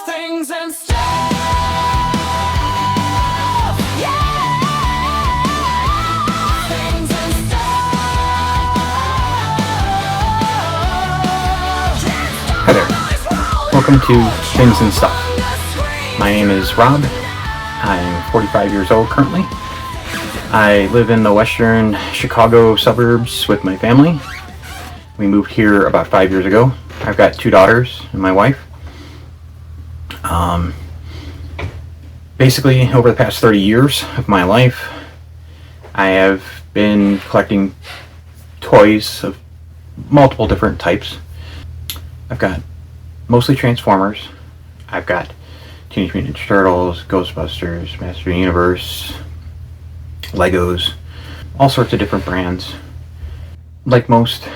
things and stuff. Yeah, things and stuff. Hi there. Welcome to Things and Stuff. My name is Rob. I'm 45 years old currently. I live in the western Chicago suburbs with my family. We moved here about 5 years ago. I've got 2 daughters and my wife. Basically, over the past 30 years of my life, I have been collecting toys of multiple different types. I've got mostly Transformers. I've got Teenage Mutant Ninja Turtles, Ghostbusters, Master of the Universe, Legos, all sorts of different brands. Like most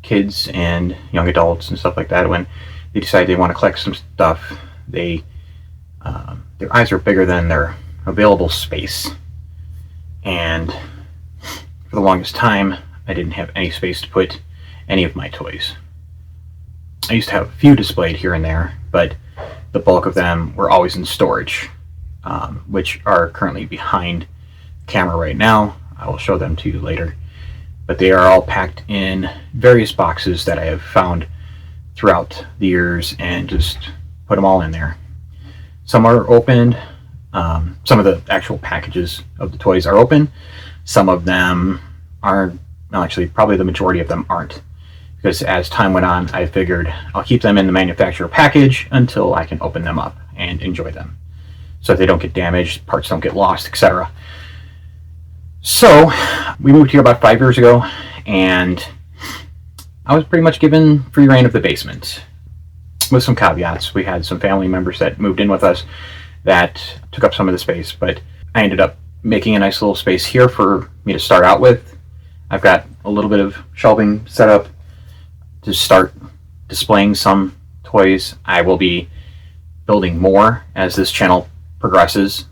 kids and young adults and stuff like that, when they decide they want to collect some stuff, their eyes are bigger than their available space. And for the longest time, I didn't have any space to put any of my toys. I used to have a few displayed here and there, but the bulk of them were always in storage, which are currently behind the camera right now. I will show them to you later. But they are all packed in various boxes that I have found throughout the years and just put them all in there. Some are opened. Some of the actual packages of the toys are open. Some of them aren't. Well, actually, probably the majority of them aren't. Because as time went on, I figured I'll keep them in the manufacturer package until I can open them up and enjoy them. So they don't get damaged, parts don't get lost, etc. So we moved here about 5 years ago, and I was pretty much given free reign of the basement, with some caveats. We had some family members that moved in with us that took up some of the space, but I ended up making a nice little space here for me to start out with. I've got a little bit of shelving set up to start displaying some toys. I will be building more as this channel progresses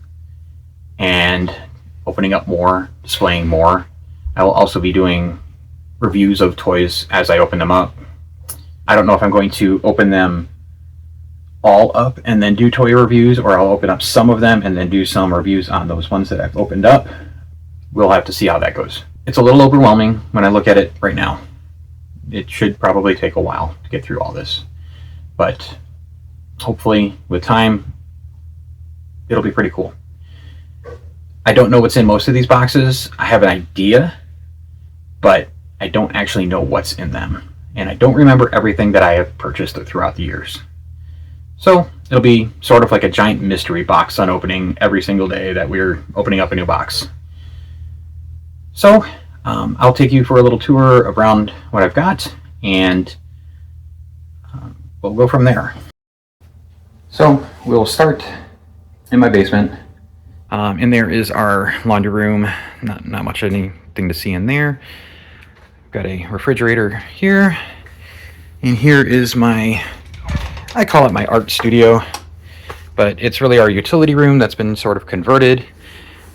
and opening up more, displaying more. I will also be doing reviews of toys as I open them up. I don't know if I'm going to open them all up and then do toy reviews, or I'll open up some of them and then do some reviews on those ones that I've opened up. We'll have to see how that goes. It's a little overwhelming when I look at it right now. It should probably take a while to get through all this, but hopefully with time it'll be pretty cool. I don't know what's in most of these boxes. I have an idea, but I don't actually know what's in them, and I don't remember everything that I have purchased throughout the years. So it'll be sort of like a giant mystery box on opening every single day that we're opening up a new box. So I'll take you for a little tour around what I've got, and we'll go from there. So we'll start in my basement. In there is our laundry room. Not much anything to see in there. Got a refrigerator here, and here is I call it my art studio, but it's really our utility room that's been sort of converted.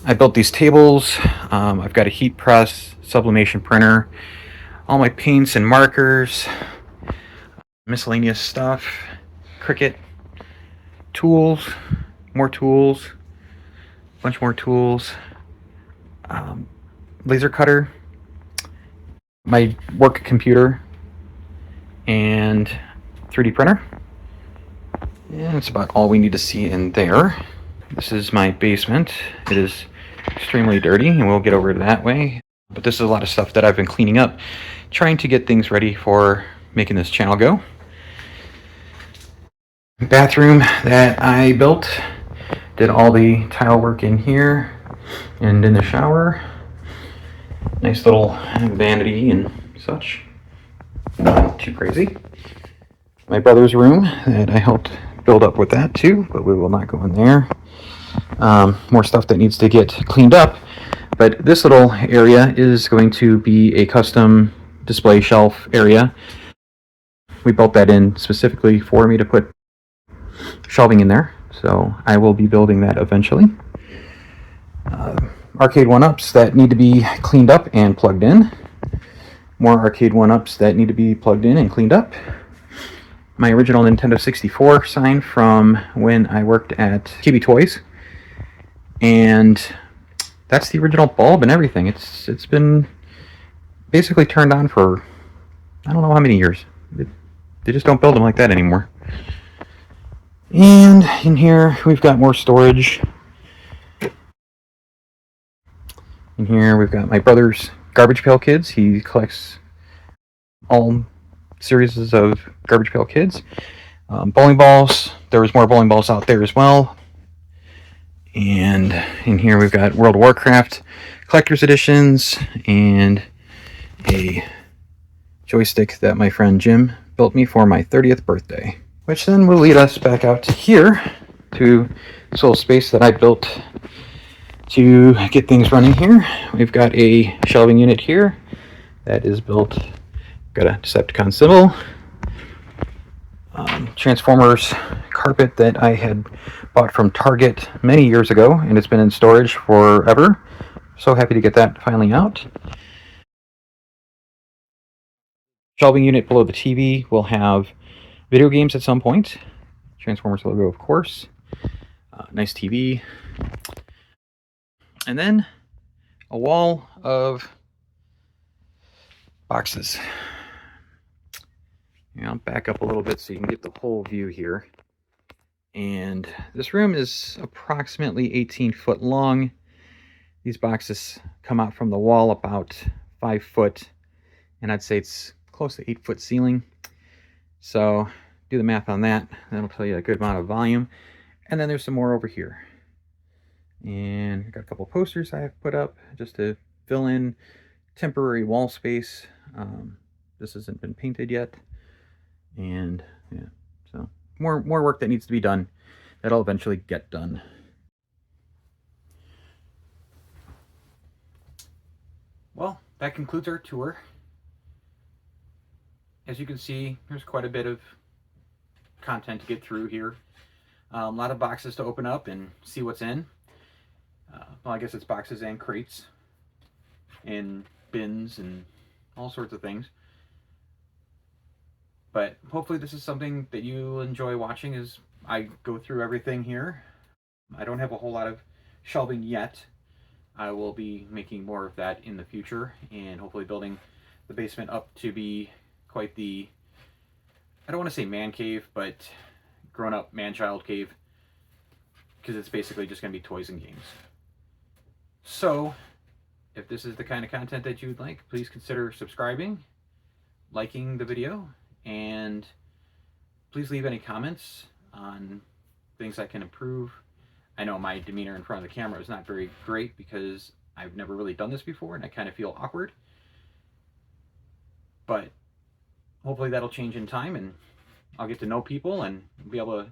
I built these tables. I've got a heat press, sublimation printer, all my paints and markers, miscellaneous stuff, Cricut, tools, more tools, bunch more tools, laser cutter, my work computer, and 3D printer. And that's about all we need to see in there. This is my basement. It is extremely dirty, and we'll get over to that way. But this is a lot of stuff that I've been cleaning up, trying to get things ready for making this channel go. Bathroom that I built. Did all the tile work in here and in the shower. Nice little vanity and such. Not too crazy. My brother's room that I helped build up with that too, but we will not go in there. More stuff that needs to get cleaned up. But this little area is going to be a custom display shelf area. We built that in specifically for me to put shelving in there. So I will be building that eventually. Arcade 1-ups that need to be cleaned up and plugged in. More Arcade 1-ups that need to be plugged in and cleaned up. my original Nintendo 64 sign from when I worked at KB Toys, and that's the original bulb and everything. It's been basically turned on for I don't know how many years. They just don't build them like that anymore. And in here we've got more storage. In here we've got my brother's Garbage Pail Kids. He collects all series of Garbage Pail Kids. Bowling balls. There was more bowling balls out there as well. And in here we've got World of Warcraft collector's editions and a joystick that my friend Jim built me for my 30th birthday. Which then will lead us back out to here to this little space that I built to get things running here. We've got a shelving unit here that is built. Got a Decepticon symbol. Transformers carpet that I had bought from Target many years ago, and it's been in storage forever. So happy to get that finally out. Shelving unit below the TV will have video games at some point. Transformers logo, of course. Nice TV. And then a wall of boxes. I'll back up a little bit so you can get the whole view here. And this room is approximately 18 foot long. These boxes come out from the wall about 5 foot, and I'd say it's close to 8 foot ceiling. So do the math on that. That'll tell you a good amount of volume. And then there's some more over here. And I've got a couple posters I have put up just to fill in temporary wall space. This hasn't been painted yet. And yeah, so more work that needs to be done. That'll eventually get done. Well, that concludes our tour. As you can see, there's quite a bit of content to get through here. A lot of boxes to open up and see what's in. Well, I guess it's boxes and crates and bins and all sorts of things. But hopefully this is something that you enjoy watching as I go through everything here. I don't have a whole lot of shelving yet. I will be making more of that in the future and hopefully building the basement up to be quite the, I don't want to say man cave, but grown-up man-child cave, because it's basically just going to be toys and games. So, if this is the kind of content that you'd like, please consider subscribing, liking the video, and please leave any comments on things I can improve. I know my demeanor in front of the camera is not very great because I've never really done this before and I kind of feel awkward. But hopefully that'll change in time and I'll get to know people and be able to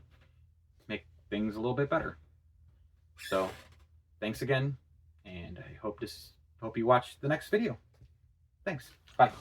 make things a little bit better. So, thanks again, and I hope you watch the next video. Thanks. Bye.